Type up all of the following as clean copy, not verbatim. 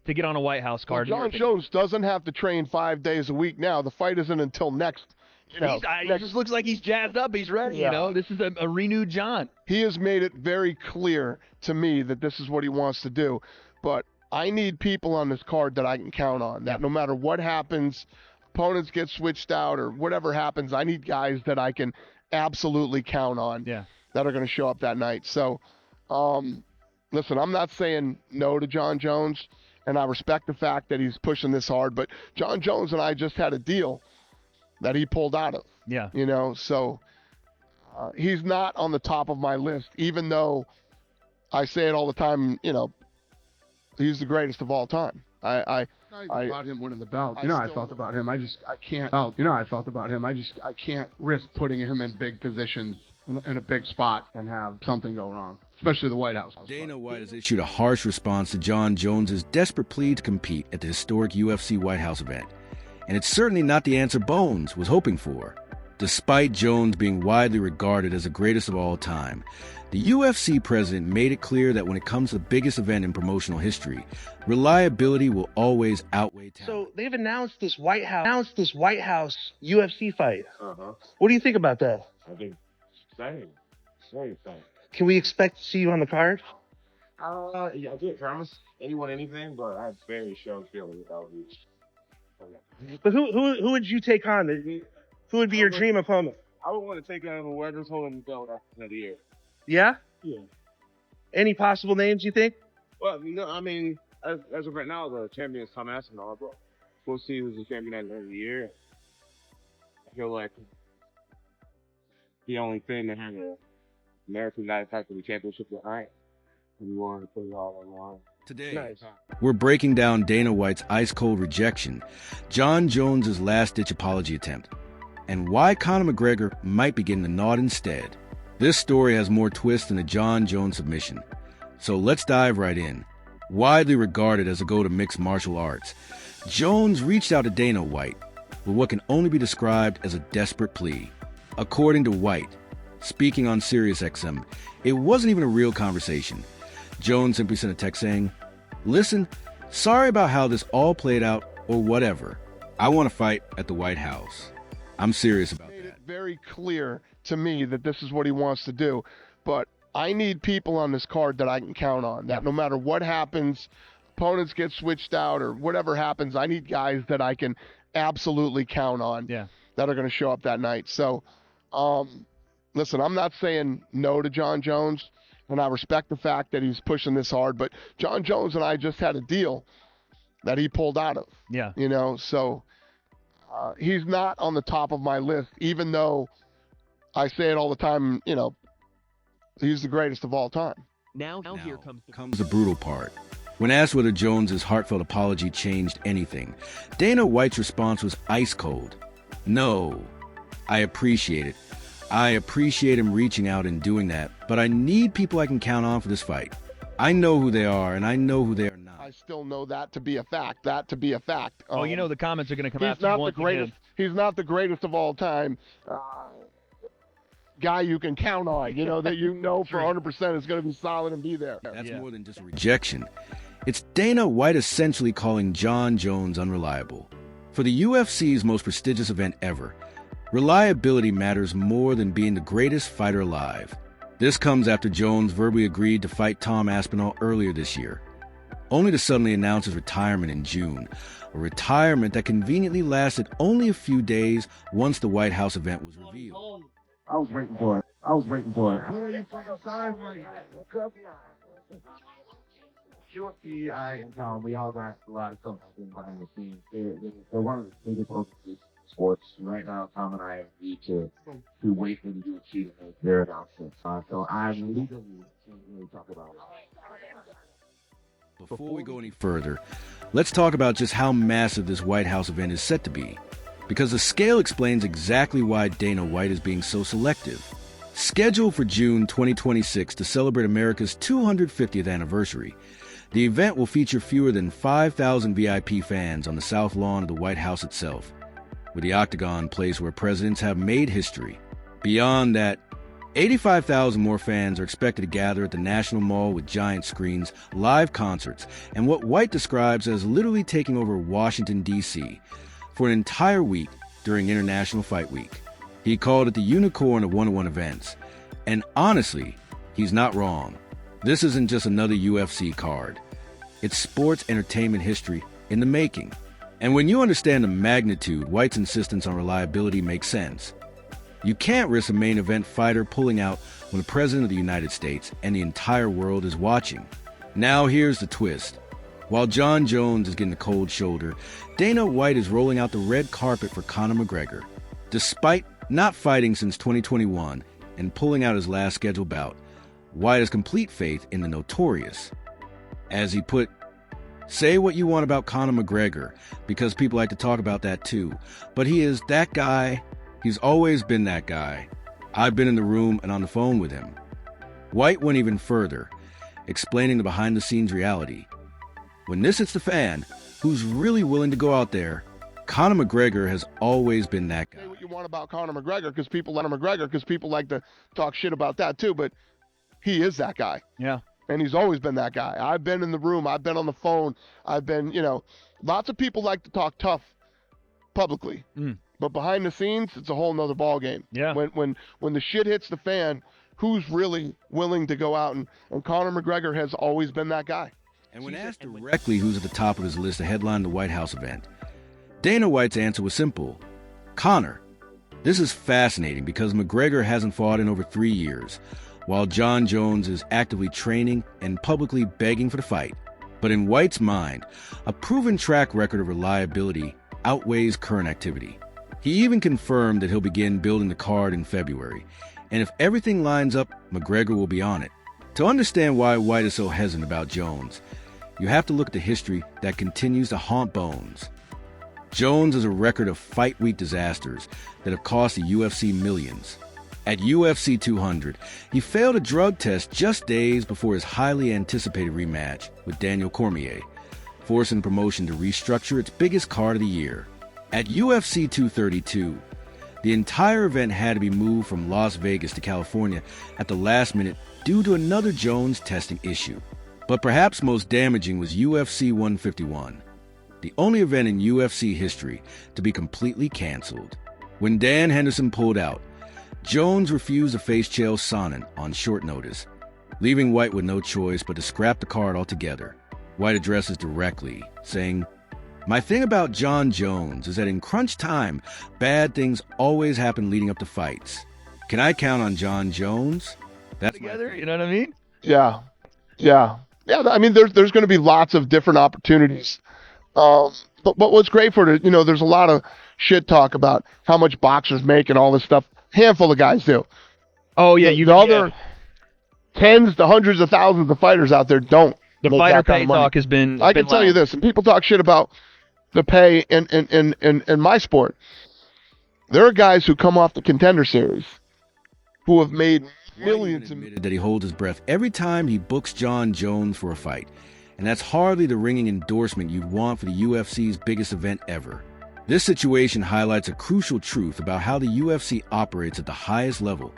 to get on a White House card. Well, Jon Jones doesn't have to train 5 days a week now. The fight isn't until next. He just looks like he's jazzed up. He's ready. Yeah. You know, this is a renewed Jon. He has made it very clear to me that this is what he wants to do. But I need people on this card that I can count on. That no matter what happens, opponents get switched out or whatever happens, I need guys that I can absolutely count on that are going to show up that night. So, listen, I'm not saying no to Jon Jones, and I respect the fact that he's pushing this hard. But Jon Jones and I just had a deal that he pulled out of. Yeah. You know, so he's not on the top of my list, even though I say it all the time, you know, he's the greatest of all time. I about him winning the belt. I thought about him. I can't. Oh, I thought about him. I can't risk putting him in big positions in a big spot and have something go wrong, especially the White House. Dana White has issued a harsh response to Jon Jones' desperate plea to compete at the historic UFC White House event. And it's certainly not the answer Bones was hoping for. Despite Jones being widely regarded as the greatest of all time, the UFC president made it clear that when it comes to the biggest event in promotional history, reliability will always outweigh talent. So they've announced this White House UFC fight. Uh-huh. What do you think about that? I think it's exciting. It's very exciting. Can we expect to see you on the card? Yeah, I can't promise anyone anything, but I have very strong feeling that I'll be. But who would you take on? Who would be your dream opponent? I would want to take on whoever's holding the belt after another year. Yeah? Yeah. Any possible names you think? Well, I mean, as of right now, the champion is Tom Aspinall, but we'll see who's the champion at the end of the year. I feel like the only thing that has an American guy fight for the championship tonight, we wanted to put it all on the line. Today, we're breaking down Dana White's ice-cold rejection, Jon Jones' last-ditch apology attempt, and why Conor McGregor might be getting the nod instead. This story has more twists than the Jon Jones submission. So let's dive right in. Widely regarded as a go to mixed martial arts, Jones reached out to Dana White with what can only be described as a desperate plea. According to White, speaking on SiriusXM, it wasn't even a real conversation. Jones simply sent a text saying, "Listen, sorry about how this all played out or whatever. I want to fight at the White House. I'm serious about that." Made it very clear to me that this is what he wants to do. But I need people on this card that I can count on. That no matter what happens, opponents get switched out or whatever happens, I need guys that I can absolutely count on that are going to show up that night. So, listen, I'm not saying no to Jon Jones, and I respect the fact that he's pushing this hard. But Jon Jones and I just had a deal that he pulled out of. Yeah. You know, so he's not on the top of my list, even though I say it all the time, you know, he's the greatest of all time. Now here comes the brutal part. When asked whether Jones's heartfelt apology changed anything, Dana White's response was ice cold. "No, I appreciate it. I appreciate him reaching out and doing that, but I need people I can count on for this fight. I know who they are, and I know who they are not." I still know that to be a fact. Oh, you know the comments are going to come he's after not you the greatest. He's not the greatest of all time. Guy you can count on, you know, that you know for 100% is going to be solid and be there. That's more than just a rejection. It's Dana White essentially calling Jon Jones unreliable. For the UFC's most prestigious event ever, reliability matters more than being the greatest fighter alive. This comes after Jones verbally agreed to fight Tom Aspinall earlier this year, only to suddenly announce his retirement in June, a retirement that conveniently lasted only a few days once the White House event was revealed. I was waiting for it. UFC, we all got a lot of stuff behind the scenes. They're one of the biggest focuses sports right now. Tom and I need to wait for the UFC to make their announcements. So I'm legally can't really talk about it. Before we go any further, let's talk about just how massive this White House event is set to be, because the scale explains exactly why Dana White is being so selective. Scheduled for June 2026 to celebrate America's 250th anniversary, the event will feature fewer than 5,000 VIP fans on the South Lawn of the White House itself, with the octagon place where presidents have made history. Beyond that, 85,000 more fans are expected to gather at the National Mall with giant screens, live concerts, and what White describes as literally taking over Washington, D.C. for an entire week during International Fight Week. He called it the unicorn of one-on-one events. And honestly, he's not wrong. This isn't just another UFC card. It's sports entertainment history in the making. And when you understand the magnitude, White's insistence on reliability makes sense. You can't risk a main event fighter pulling out when the President of the United States and the entire world is watching. Now here's the twist. While Jon Jones is getting the cold shoulder, Dana White is rolling out the red carpet for Conor McGregor. Despite not fighting since 2021 and pulling out his last scheduled bout, White has complete faith in the notorious. As he put, say what you want about Conor McGregor, because people like to talk about that too, but he is that guy. He's always been that guy. I've been in the room and on the phone with him. White went even further, explaining the behind-the-scenes reality. When this hits the fan, who's really willing to go out there? Conor McGregor has always been that guy. Say what you want about Conor McGregor because people like to talk shit about that too, but he is that guy. Yeah. And he's always been that guy. I've been in the room. I've been on the phone. I've been, lots of people like to talk tough publicly. But behind the scenes, it's a whole nother ball game. Yeah. When the shit hits the fan, who's really willing to go out? And Conor McGregor has always been that guy. And when asked directly who's at the top of his list to headline the White House event, Dana White's answer was simple. Conor. This is fascinating because McGregor hasn't fought in over 3 years, while Jon Jones is actively training and publicly begging for the fight. But in White's mind, a proven track record of reliability outweighs current activity. He even confirmed that he'll begin building the card in February, and if everything lines up, McGregor will be on it. To understand why White is so hesitant about Jones, you have to look at the history that continues to haunt Bones. Jones has a record of fight week disasters that have cost the UFC millions. At UFC 200, he failed a drug test just days before his highly anticipated rematch with Daniel Cormier, forcing the promotion to restructure its biggest card of the year. At UFC 232, the entire event had to be moved from Las Vegas to California at the last minute due to another Jones testing issue. But perhaps most damaging was UFC 151, the only event in UFC history to be completely canceled. When Dan Henderson pulled out, Jones refused to face Chael Sonnen on short notice, leaving White with no choice but to scrap the card altogether. White addresses directly, saying, "My thing about Jon Jones is that in crunch time, bad things always happen leading up to fights. Can I count on Jon Jones?" That's Together, you know what I mean? Yeah. I mean, there's going to be lots of different opportunities. But what's great for it, there's a lot of shit talk about how much boxers make and all this stuff. Handful of guys do. Oh yeah, The other tens to hundreds of thousands of fighters out there don't. The make fighter that kind pay of money. talk has been. I can tell you this, and people talk shit about the pay in my sport. There are guys who come off the Contender Series who have made millions. Admitted that he holds his breath every time he books Jon Jones for a fight, and that's hardly the ringing endorsement you'd want for the UFC's biggest event ever. This situation highlights a crucial truth about how the UFC operates at the highest level.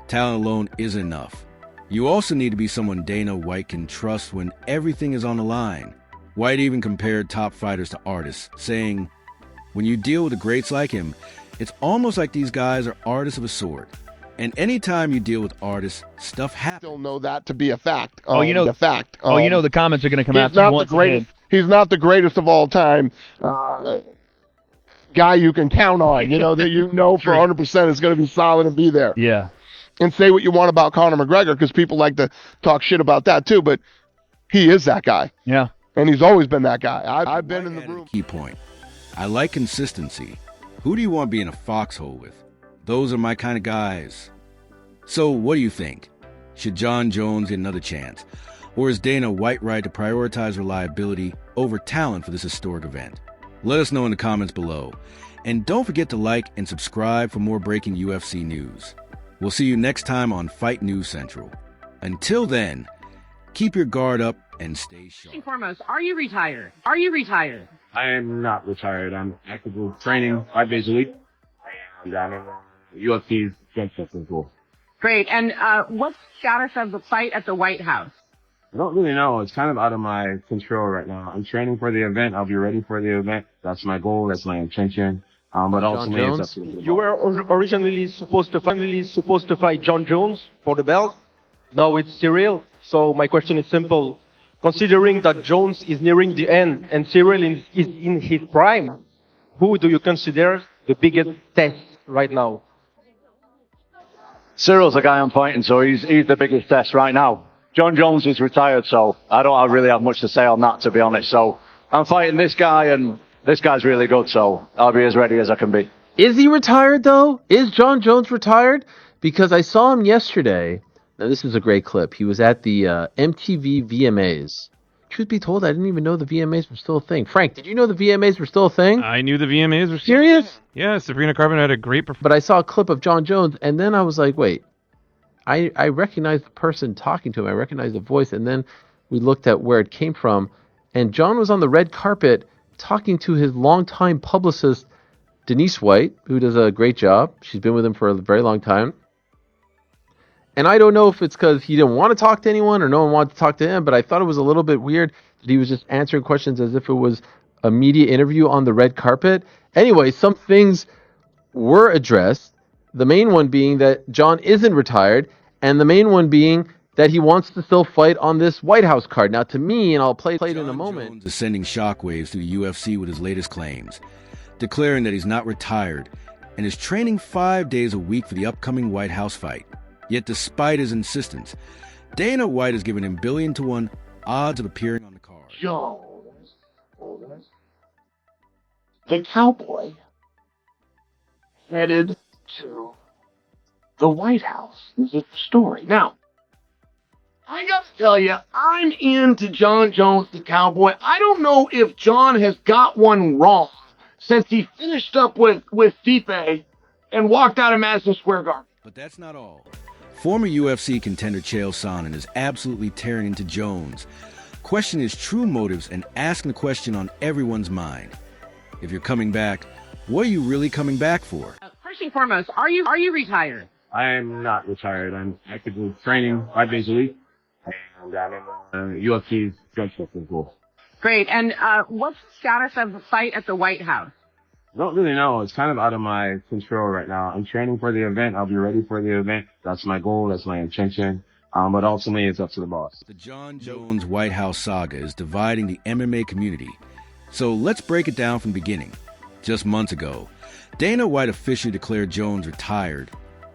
Talent alone isn't enough. You also need to be someone Dana White can trust when everything is on the line. White even compared top fighters to artists, saying, "When you deal with the greats like him, it's almost like these guys are artists of a sort. And anytime you deal with artists, stuff happens." Still know that to be a fact. The fact. the comments are going to come out. He's not the greatest. He's not the greatest of all time. Guy you can count on. That for 100% is going to be solid and be there. Yeah. And say what you want about Conor McGregor because people like to talk shit about that too, but he is that guy. Yeah. And he's always been that guy. I've been in the room. Key point. I like consistency. Who do you want to be in a foxhole with? Those are my kind of guys. So what do you think? Should Jon Jones get another chance? Or is Dana White right to prioritize reliability over talent for this historic event? Let us know in the comments below. And don't forget to like and subscribe for more breaking UFC news. We'll see you next time on Fight News Central. Until then, keep your guard up and stay sharp. First and foremost, are you retired? Are you retired? I am not retired. I'm actively training 5 days a week. And I'm in UFC's jump as well. Great. And what's the status of the fight at the White House? I don't really know. It's kind of out of my control right now. I'm training for the event. I'll be ready for the event. That's my goal. That's my intention. But ultimately, it's up to the You were originally supposed to fight Jon Jones for the belt. Now it's Cyril. So my question is simple. Considering that Jones is nearing the end and Cyril is in his prime, who do you consider the biggest test right now? Cyril's the guy I'm fighting, so he's the biggest test right now. Jon Jones is retired, so I don't really have much to say on that, to be honest. So I'm fighting this guy, and this guy's really good, so I'll be as ready as I can be. Is he retired, though? Is Jon Jones retired? Because I saw him yesterday. Now, this is a great clip. He was at the MTV VMAs. Truth be told, I didn't even know the VMAs were still a thing. Frank, did you know the VMAs were still a thing? I knew the VMAs were serious. Yeah, Sabrina Carpenter had a great performance. But I saw a clip of Jon Jones, and then I was like, wait. I recognized the person talking to him. I recognized the voice, and then we looked at where it came from. And Jon was on the red carpet talking to his longtime publicist, Denise White, who does a great job. She's been with him for a very long time. And I don't know if it's because he didn't want to talk to anyone or no one wanted to talk to him, but I thought it was a little bit weird that he was just answering questions as if it was a media interview on the red carpet. Anyway, some things were addressed. The main one being that Jon isn't retired, and the main one being that he wants to still fight on this White House card. Now, to me, and I'll play it in a moment. Jones is sending shockwaves through the UFC with his latest claims, declaring that he's not retired and is training 5 days a week for the upcoming White House fight. Yet despite his insistence, Dana White has given him billion-to-1 odds of appearing on the card. Jones, the cowboy, headed to the White House. This is the story. Now, I got to tell you, I'm into Jon Jones, the cowboy. I don't know if Jon has got one wrong since he finished up with Stipe and walked out of Madison Square Garden. But that's not all. Former UFC contender Chael Sonnen is absolutely tearing into Jones, questioning his true motives and asking the question on everyone's mind. If you're coming back, what are you really coming back for? First and foremost, are you retired? I am not retired. I'm actively training 5 days a week, and I'm in UFC's drug testing pool. Great. And what's the status of the fight at the White House? I don't really know. It's kind of out of my control right now. I'm training for the event. I'll be ready for the event. That's my goal. That's my intention. But ultimately, it's up to the boss. The Jon Jones White House saga is dividing the MMA community. So let's break it down from the beginning. Just months ago, Dana White officially declared Jones retired,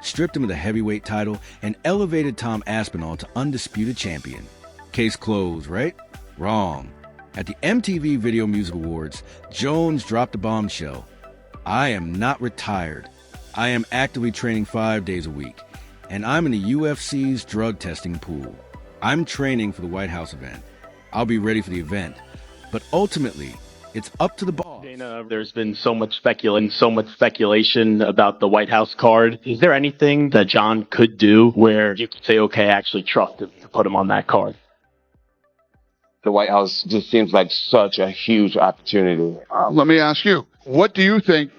stripped him of the heavyweight title, and elevated Tom Aspinall to undisputed champion. Case closed, right? Wrong. At the MTV Video Music Awards, Jones dropped a bombshell. I am not retired. I am actively training 5 days a week, and I'm in the UFC's drug testing pool. I'm training for the White House event. I'll be ready for the event, but ultimately, it's up to the boss. Dana, there's been so much speculation about the White House card. Is there anything that Jon could do where you could say, okay, I actually trust him to put him on that card? The White House just seems like such a huge opportunity. Let me ask you, what do you think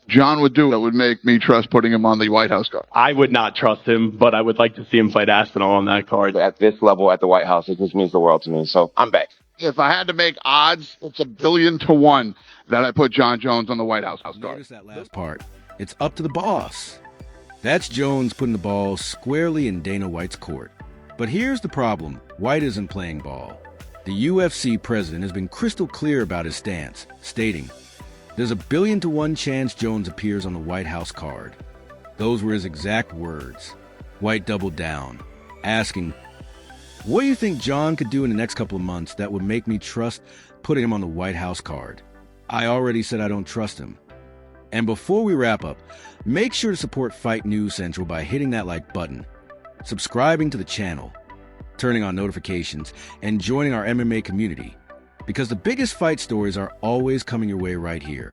Jon would do that would make me trust putting him on the White House card? I would not trust him, but I would like to see him fight Aspinall on that card. At this level at the White House, it just means the world to me. So I'm back. If I had to make odds, it's 1,000,000,000 that I put Jon Jones on the White House card. Notice that last part. It's up to the boss. That's Jones putting the ball squarely in Dana White's court. But here's the problem. White isn't playing ball. The UFC president has been crystal clear about his stance, stating, there's 1,000,000,000 chance Jones appears on the White House card. Those were his exact words. White doubled down, asking, what do you think Jon could do in the next couple of months that would make me trust putting him on the White House card? I already said I don't trust him. And before we wrap up, make sure to support Fight News Central by hitting that like button, subscribing to the channel, turning on notifications, and joining our MMA community, because the biggest fight stories are always coming your way right here.